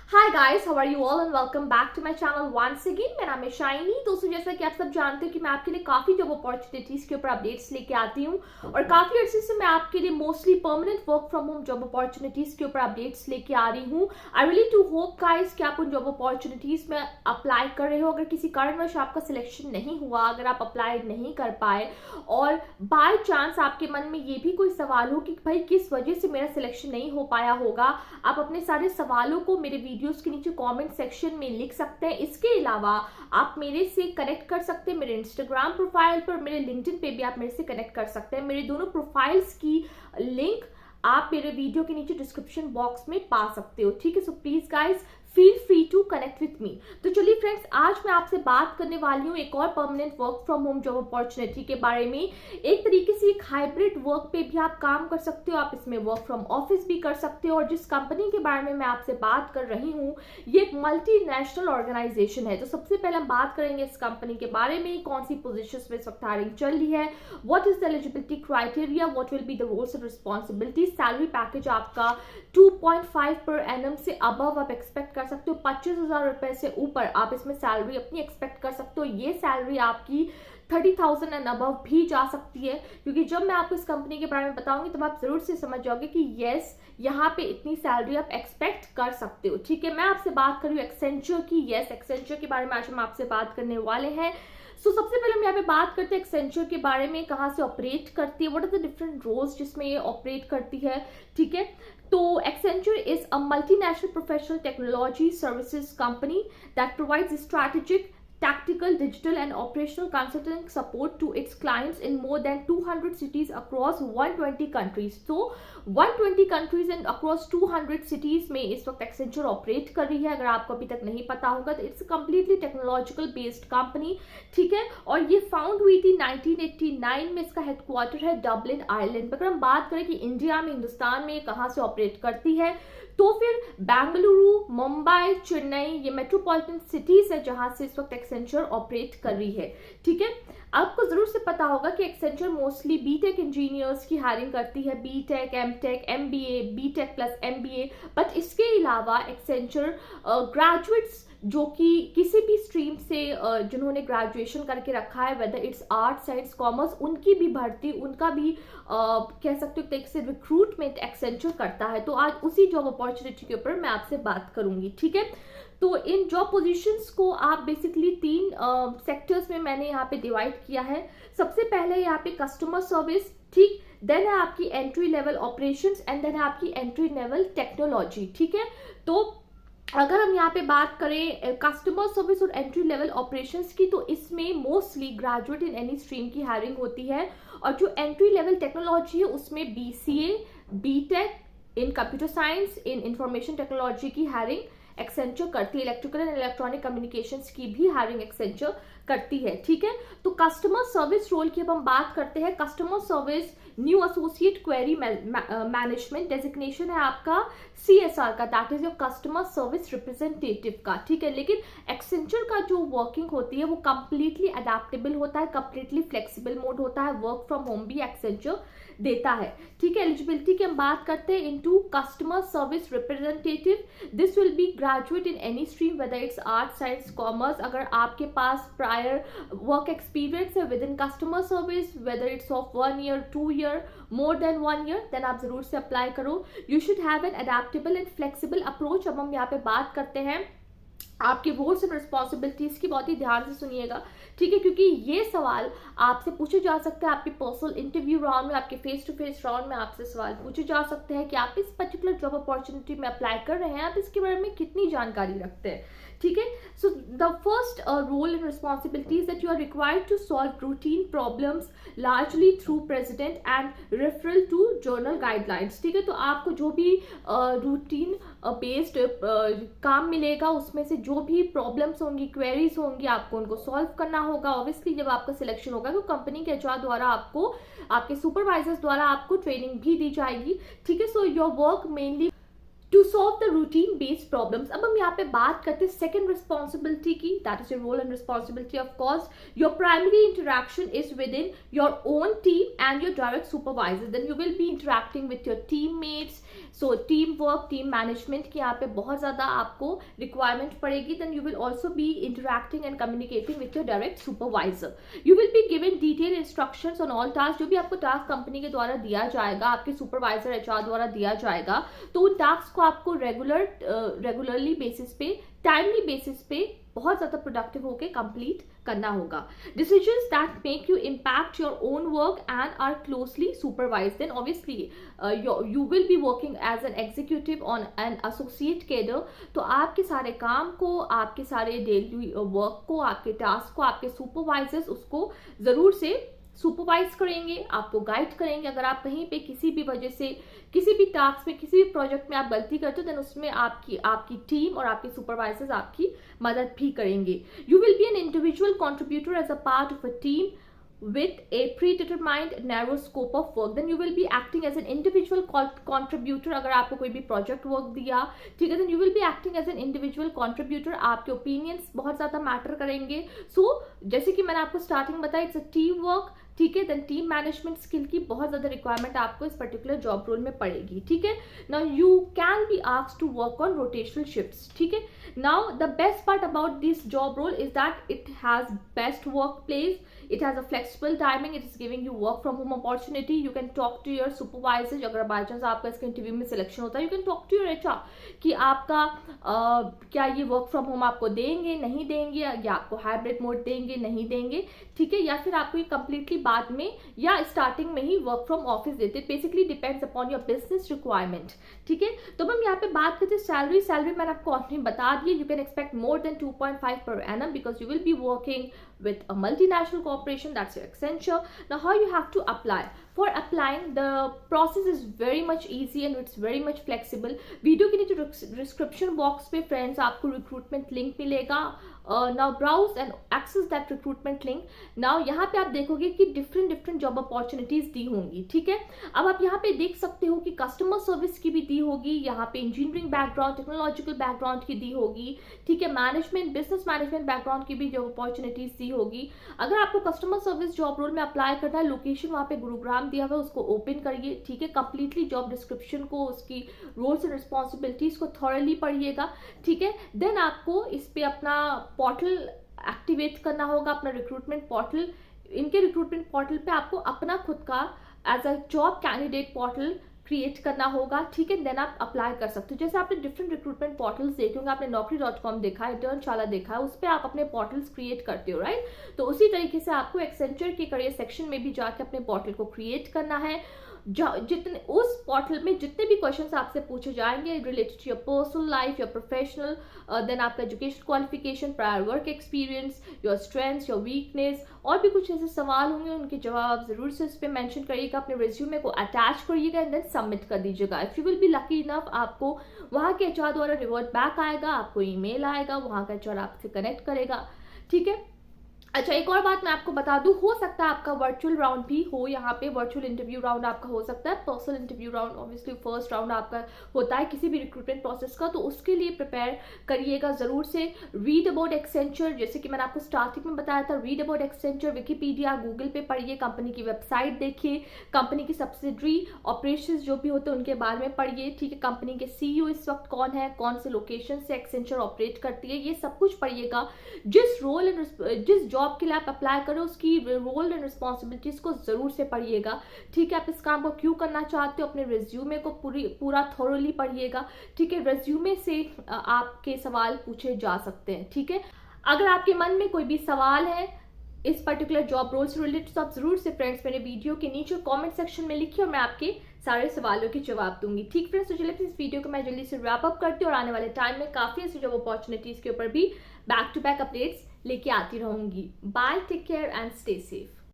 Hi guys, how are you all and welcome back to my channel once again. मेरा नाम है shiny. दोस्तों, जैसा कि आप सब जानते हो कि मैं आपके लिए काफी जॉब अपॉर्चुनिटीज के ऊपर अपडेट्स लेके आती हूँ और काफी अर्से से मैं आपके लिए mostly permanent work from home job opportunities के ऊपर अपडेट्स लेके आ रही हूँ। I really do hope guys कि आप उन जॉब अपॉर्चुनिटीज में अप्लाई कर रहे हो। अगर किसी कारणवश आपका सिलेक्शन नहीं हुआ, अगर आप अप्लाई नहीं कर पाए और बाय चांस आपके मन में ये भी कोई सवाल हो कि भाई किस वजह से मेरा सिलेक्शन नहीं हो पाया होगा, आप अपने सारे सवालों को मेरे वीडियोस के नीचे कमेंट सेक्शन में लिख सकते हैं। इसके अलावा आप मेरे से कनेक्ट कर सकते हैं मेरे इंस्टाग्राम प्रोफाइल पर, मेरे लिंक्डइन पे भी आप मेरे से कनेक्ट कर सकते हैं। मेरे दोनों प्रोफाइल्स की लिंक आप मेरे वीडियो के नीचे डिस्क्रिप्शन बॉक्स में पा सकते हो। ठीक है, so please guys feel free to connect with me. तो चलिए फ्रेंड्स, आज मैं आपसे बात करने वाली हूँ एक और permanent work from home job opportunity के बारे में। एक तरीके से एक हाइब्रिड वर्क पे भी आप काम कर सकते हो, आप इसमें वर्क फ्रॉम ऑफिस भी कर सकते हो। और जिस कंपनी के बारे में मैं आपसे बात कर रही हूँ, ये एक मल्टीनेशनल ऑर्गेनाइजेशन है। तो सबसे पहले हम बात करेंगे इस कंपनी के बारे में, कौन सी पोजिशन में इस वक्त हायरिंग चल रही है, what is the eligibility criteria, what will be the roles and responsibility. Salary package आपका 2.5 पर एनम से अबव आप एक्सपेक्ट कर सकते हो। 25,000 रुपए से ऊपर आप इसमें सैलरी अपनी एक्सपेक्ट कर सकते हो। ये सैलरी आपकी 30,000 एंड अबव भी जा सकती है, क्योंकि जब मैं आपको इस कंपनी के बारे में बताऊंगी तब आप जरूर से समझ जाओगे कि यस, यहाँ पे इतनी सैलरी आप एक्सपेक्ट कर सकते हो। ठीक है, मैं आपसे बात कर रही हूँ एक्सेंचर की। यस, एक्सेंचर के बारे में आज हम आपसे बात करने वाले हैं। सबसे पहले हम यहाँ पे बात करते हैं एक्सेंचर के बारे में, कहाँ से ऑपरेट करती है, what are the different roles जिसमें ये ऑपरेट करती है। ठीक है, तो Accenture is a multinational professional technology services company that provides strategic, tactical, digital and operational consulting support to its clients in more than 200 cities across 120 countries. So 120 countries and across 200 cities में इस वक्त Accenture operate कर रही है। अगर आपको अभी तक नहीं पता होगा तो it's completely technological based company. ठीक है, और ये फाउंड हुई थी 1989 में। इसका हेडक्वार्टर है डबलिन आयरलैंड। अगर हम बात करें कि इंडिया में, हिंदुस्तान में कहाँ से ऑपरेट करती है, तो फिर बेंगलुरु, मुंबई, चेन्नई, ये मेट्रोपॉलिटन सिटीज है जहां से इस वक्त एक्सेंचर ऑपरेट कर रही है। ठीक है, आपको जरूर से पता होगा कि एक्सेंचर मोस्टली बीटेक इंजीनियर्स की हायरिंग करती है, B Tech, M Tech, MBA, B Tech plus MBA. But इसके अलावा एक्सेंचर ग्रेजुएट्स जो कि किसी भी स्ट्रीम से जिन्होंने ग्रेजुएशन करके रखा है, weather it's art, science, commerce, उनकी भी भर्ती, उनका भी कह सकते हो एक से रिक्रूटमेंट एक्सेंचर करता है। तो आज उसी जॉब अपॉर्चुनिटी के ऊपर मैं आपसे बात करूंगी। ठीक है, तो इन जॉब पोजीशंस को आप बेसिकली 3 सेक्टर्स में मैंने यहाँ पे डिवाइड किया है। सबसे पहले यहाँ पे कस्टमर सर्विस, ठीक, देन है आपकी entry level operations and then है आपकी एंट्री लेवल टेक्नोलॉजी। ठीक है, तो अगर हम यहाँ पे बात करें कस्टमर सर्विस और एंट्री लेवल ऑपरेशंस की, तो इसमें mostly graduate in any stream की हायरिंग होती है। और जो एंट्री लेवल टेक्नोलॉजी है उसमें BCA, B Tech in computer science, in information technology की हायरिंग एक्सेंचर करती है। इलेक्ट्रिकल एंड इलेक्ट्रॉनिक कम्युनिकेशंस की भी हायरिंग एक्सेंचर करती है। ठीक है, तो कस्टमर सर्विस रोल की अब हम बात करते हैं। Customer service new associate query management designation है आपका CSR का, that is your customer service representative का। ठीक है, लेकिन एक्सेंचर का जो वर्किंग होती है वो कंप्लीटली अडेप्टेबल होता है, कंप्लीटली फ्लेक्सिबल मोड होता है। वर्क फ्रॉम होम भी एक्सेंचर देता है। ठीक है, एलिजिबिलिटी की हम बात करते हैं। Into customer service representative, this will be graduate in any stream, whether it's art, science, commerce. अगर आपके पास प्रायर वर्क एक्सपीरियंस है within customer service, whether it's of 1 year, 2 year, more than 1 year, then आप जरूर से apply करो। You should have an adaptable and flexible approach. अब हम यहाँ पे बात करते हैं आपके रोल्स एंड रिस्पॉन्सिबिलिटीज की। बहुत ही ध्यान से सुनिएगा, ठीक है, क्योंकि ये सवाल आपसे पूछे जा सकते हैं आपके पर्सनल इंटरव्यू राउंड में, आपके फेस टू फेस राउंड में आपसे सवाल पूछे जा सकते हैं कि आप इस पर्टिकुलर जॉब अपॉर्चुनिटी में अप्लाई कर रहे हैं, आप इसके बारे में कितनी जानकारी रखते हैं। ठीक है, so the first role and responsibility is that you are required to solve routine problems largely through precedent and referral to general guidelines. ठीक है, तो आपको जो भी रूटीन बेस्ड काम मिलेगा उसमें से जो भी प्रॉब्लम्स होंगी, क्वेरीज होंगी, आपको उनको सॉल्व करना होगा। ऑब्वियसली जब आपका सिलेक्शन होगा तो कंपनी के एचआर द्वारा आपको, आपके सुपरवाइजर्स द्वारा आपको ट्रेनिंग भी दी जाएगी। ठीक है, so your work mainly to solve the routine based problems. अब हम यहाँ पे बात करते हैं सेकेंड रिस्पॉन्सिबिलिटी की, that is your role and responsibility. Of course your primary interaction is within your own team and your direct supervisor, then you will be interacting with your team mates, so team work, team management की यहाँ पे बहुत ज़्यादा आपको requirement पड़ेगी. Then you will also be interacting and communicating with your direct supervisor. You will be given detail instructions on all task. जो भी आपको टास्क कंपनी के द्वारा दिया जाएगा, आपके सुपरवाइजर एचआर द्वारा दिया जाएगा, तो उन टास्क को आपको रेगुलरली बेसिस पे, टाइमली बेसिस पे बहुत ज़्यादा प्रोडक्टिव होकर कंप्लीट करना होगा. Decisions that make you impact your own work and are closely supervised, then obviously you will be working as an executive on an associate cadre. तो आपके सारे काम को, आपके सारे डेली वर्क को, आपके टास्क को आपके सुपरवाइजर्स उसको ज़रूर से सुपरवाइज करेंगे, आपको गाइड करेंगे. अगर आप कहीं पे किसी भी वजह से, किसी भी टास्क में, किसी भी प्रोजेक्ट में आप गलती करते हो, देन उसमें आपकी टीम और आपके सुपरवाइजर्स आपकी मदद भी करेंगे. You will be an individual contributor as a part of a team with a predetermined narrow scope of work. Then you will be acting as an individual contributor. अगर आपको कोई भी प्रोजेक्ट वर्क दिया, ठीक है, then you will be acting as an individual contributor. आपके opinions बहुत ज़्यादा मैटर करेंगे. सो जैसे कि मैंने आपको स्टार्टिंग बताया, इट्स अ टीम वर्क, ठीक है. देन टीम मैनेजमेंट स्किल की बहुत ज़्यादा रिक्वायरमेंट आपको इस पर्टिकुलर जॉब रोल में पड़ेगी, ठीक है. Now you can be asked to work on rotational shifts, ठीक है. Now the best part about this job role is that it has best work place, it has a flexible timing, it is giving you work from home opportunity. You can talk to your supervisor. अगर by chance आपका इसके interview में selection होता है, you can talk to your HR कि आपका क्या ये वर्क फ्रॉम होम आपको देंगे, नहीं देंगे, या आपको हाइब्रिड मोड देंगे, नहीं देंगे, ठीक है, या फिर आपको ये कंप्लीटली बाद में या स्टार्टिंग में ही वर्क फ्रॉम ऑफिस देते. Basically depends upon your business requirement, ठीक है. तो हम यहाँ पे बात करते हैं सैलरी मैंने आपको ऑलरेडी बता दी. You can expect more than 2.5 per annum because you will be working with a multinational corporation, that's your Accenture. Now how you have to apply? For applying, the process is very much easy and it's very much flexible. Video के नीचे description box पे friends आपको recruitment link मिलेगा. Now browse and access that recruitment link. Now यहाँ पे आप देखोगे कि डिफरेंट जॉब अपॉर्चुनिटीज दी होंगी, ठीक है. अब आप यहाँ पे देख सकते हो कि कस्टमर सर्विस की भी दी होगी, यहाँ पे इंजीनियरिंग बैकग्राउंड, टेक्नोलॉजिकल बैकग्राउंड की दी होगी, ठीक है. मैनेजमेंट, बिजनेस मैनेजमेंट बैकग्राउंड की भी जॉब अपॉर्चुनिटीज दी होगी. अगर आपको कस्टमर सर्विस जॉब रोल में अप्लाई करना है, लोकेशन वहाँ पे गुरुग्राम दिया हुआ है, उसको ओपन करिए, ठीक है. कंप्लीटली जॉब डिस्क्रिप्शन को, उसकी रोल्स एंड रिस्पॉन्सिबिलिटीज को थॉरली पढ़िएगा, ठीक है. देन आपको इस पे अपना पोर्टल एक्टिवेट करना होगा, अपना रिक्रूटमेंट पोर्टल. इनके रिक्रूटमेंट पोर्टल पे आपको अपना खुद का as a job candidate portal create करना होगा, ठीक है. देन आप अप्लाई कर सकते हो. जैसे आपने डिफरेंट रिक्रूटमेंट पोर्टल्स देखे होंगे, आपने Naukri.com देखा है, इंटर्नशाला देखा है, उस पर आप अपने पोर्टल्स क्रिएट करते हो, राइट. तो उसी तरीके से आपको एक्सेंचर के करियर सेक्शन में भी जाके अपने पोर्टल को क्रिएट करना है. जितने उस पोर्टल में जितने भी क्वेश्चंस आपसे पूछे जाएंगे related to your personal life, your professional, then आपका education qualification, prior work experience, your strengths, your weakness, और भी कुछ ऐसे सवाल होंगे, उनके जवाब आप जरूर से उस पर मैंशन करिएगा, अपने रिज्यूमे को अटैच करिएगा एंड देन सबमिट कर दीजिएगा. If you will be lucky enough, आपको वहाँ के एचआर द्वारा रिवर्ट बैक आएगा, आपको ईमेल आएगा, वहाँ का एचआर आपसे कनेक्ट करेगा, ठीक है. अच्छा, एक और बात मैं आपको बता दूं, हो सकता है आपका वर्चुअल राउंड भी हो, यहाँ पे वर्चुअल इंटरव्यू राउंड आपका हो सकता है. Personal interview round obviously first round आपका होता है किसी भी रिक्रूटमेंट प्रोसेस का, तो उसके लिए प्रिपेयर करिएगा जरूर से. रीड अबाउट एक्सेंचर, जैसे कि मैंने आपको स्टार्टिंग में बताया था, read about Accenture, Wikipedia, Google पे पढ़िए, कंपनी की वेबसाइट देखिए, कंपनी की सब्सिडरी ऑपरेशन जो भी होते हैं उनके बारे में पढ़िए, ठीक है. कंपनी के CEO इस वक्त कौन है, कौन से लोकेशन से एक्सेंचर ऑपरेट करती है, ये सब कुछ पढ़िएगा. जिस रोल एंड जिस जॉब के लिए आप अप्लाई करो उसकी रोल एंड रिस्पॉन्सिबिलिटीज को जरूर से पढ़िएगा, ठीक है. आप इस काम को क्यों करना चाहते हो, अपने रिज्यूमे को पूरा थोरोली पढ़िएगा, ठीक है. रिज्यूमे से आपके सवाल पूछे जा सकते हैं, ठीक है. अगर आपके मन में कोई भी सवाल है इस पर्टिकुलर जॉब रोल से रिलेटेड, तो आप जरूर से फ्रेंड्स मेरे वीडियो के नीचे कमेंट सेक्शन में लिखिए और मैं आपके सारे सवालों के जवाब दूंगी, ठीक फ्रेंड्स. तो चलिए इस वीडियो को मैं जल्दी से रैप अप करती हूँ और आने वाले टाइम में काफी ऐसी जॉब अपॉर्चुनिटीज के ऊपर भी बैक टू बैक अपडेट्स लेके आती रहूंगी. Bye, take care and stay safe.